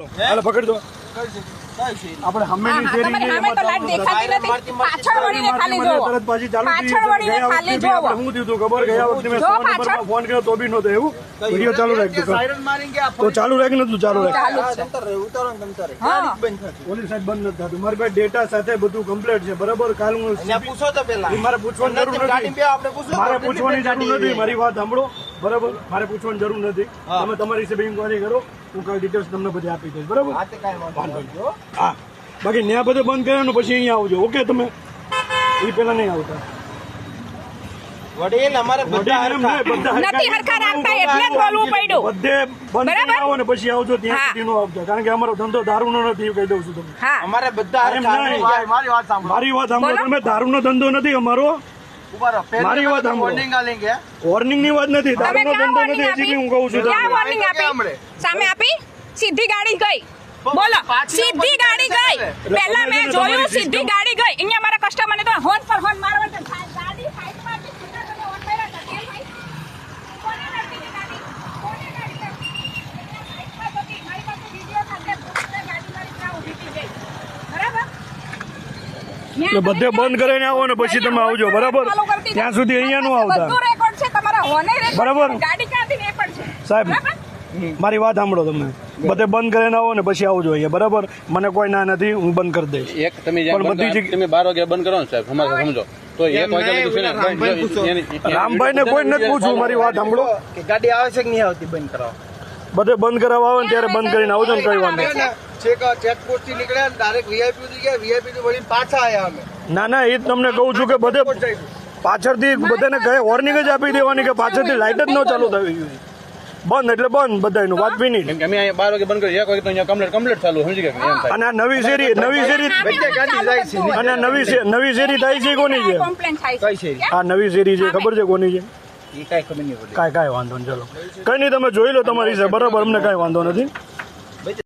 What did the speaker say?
હાલો પકડી દો આપણે હમેની શેરી સામે તો લાઈટ દેખાતી નથી પાછળ વળીને ખાલી જોવો તરત પાછી ચાલુ થઈ પાછળ વળીને ખાલી જોવો હું દીધું ખબર ગયા વખતે મેં 100 નંબરમાં ફોન કર્યો તો બી નહોતો એવું વિડિયો ચાલુ રાખજો સાયરન મારીને તો ચાલુ રાખ નતું ચાલુ રાખ હા પોલીસ સાહેબ બંધ નથી થતું મારી પાસે ડેટા સાથે બધું કમ્પ્લીટ છે બરાબર કાલ હું પૂછો તો પેલા મારે પૂછવાની જરૂર નથી આપણે પૂછો મારે પૂછવાની જરૂર નથી મારી વાત સાંભળો બરાબર મારે પૂછવાની જરૂર નથી તમે તમારી હિસાબે ઇન્ક્વાયરી કરો હું કઈ ડિટેલ્સ તમને બધી આપી દઈશ બરાબર હા બાકી ન્યા બધે બંધ કર્યાનું પછી અહીંયા આવજો ઓકે તમે એ પેલા નહીં આવતા વડીલ અમારે બધા નથી હરખા રાખતા એટલે જ બોલવું પડ્યું બધે બંધ કરી આવો ને પછી આવજો ત્યાં સુધી નો આવજો કારણ કે અમારો ધંધો દારૂનો નથી કહી દઉં છું તમને હા અમારે બધા મારી વાત સાંભળો મારી વાત સાંભળો તમે દારૂનો ધંધો નથી અમારો મારી વાત સાંભળો વોર્નિંગ આલેંગે વોર્નિંગ ની વાત નથી દારૂનો ધંધો નથી હજી હું કહું છું ક્યાં વોર્નિંગ આપી સામે આપી સીધી ગાડી ગઈ બોલો સીધી ગાડી ગઈ પહેલા મેં જોયું સીધી ગાડી ગઈ અહીંયા મારા કસ્ટમર ને તો હોન પર હોન મારવા ગાડી સાઈડમાં થી સુધા તમે ઓન કર્યા હતા કેમ ભાઈ કોને ગાડી ગાડી કોને ગાડી સાઈડમાં હતી મારી પાસે વિડિયો સાથે ગાડી મારી ત્યાં ઊભી થઈ ગઈ બરાબર એટલે બધે બંધ કરીને આવો ને પછી તમે આવજો બરાબર ત્યાં સુધી અહીંયા નું આવતા બધું રેકોર્ડ છે તમારા હોને બરાબર ગાડી ક્યાંથી ને પણ છે સાહેબ મારી વાત સાંભળો તમે બધે બંધ કરીને આવો ને પછી આવજો અહીંયા બરાબર મને કોઈ ના નથી હું બંધ કરી દઈશ એક તમે તમે 12 વાગે બંધ કરો ને સાહેબ અમારે સમજો તો એક વાગે રામભાઈ ને કોઈ નથી પૂછવું મારી વાત સાંભળો કે ગાડી આવે છે કે નહીં આવતી બંધ કરાવો બધે બંધ કરાવવા આવે ને ત્યારે બંધ કરીને આવજો ને કઈ વાંધો નહીં. ચેકપોસ્ટ થી નીકળ્યા ડાયરેક્ટ વીઆઈપી થી ગયા વીઆઈપી થી વળીને પાછા આયા અમે ના ના એ જ તમને કહું છું કે બધે પાછળથી બધાને કહે વોર્નિંગ જ આપી દેવાની કે પાછળથી લાઈટ જ ન ચાલુ થવી જોઈએ બંધ એટલે બંધ બધાનું વાત ફિનિશ કેમ કે અમે 12 વાગે બંધ કરી 1 વાગે તો અહીંયા કમ્પ્લીટ ચાલુ સમજી ગયા એમ થાય અને આ નવી શેરી અને નવી શેરી થાય છે કોની છે કમ્પ્લેન્ટ થાય છે આ નવી શેરી છે ખબર છે કોની છે એ કાંઈ ખબર નહીં પડી કાંઈ વાંધો નહીં ચલો કઈ નહીં તમે જોઈ લો તમારી છે બરાબર અમને કાંઈ વાંધો નથી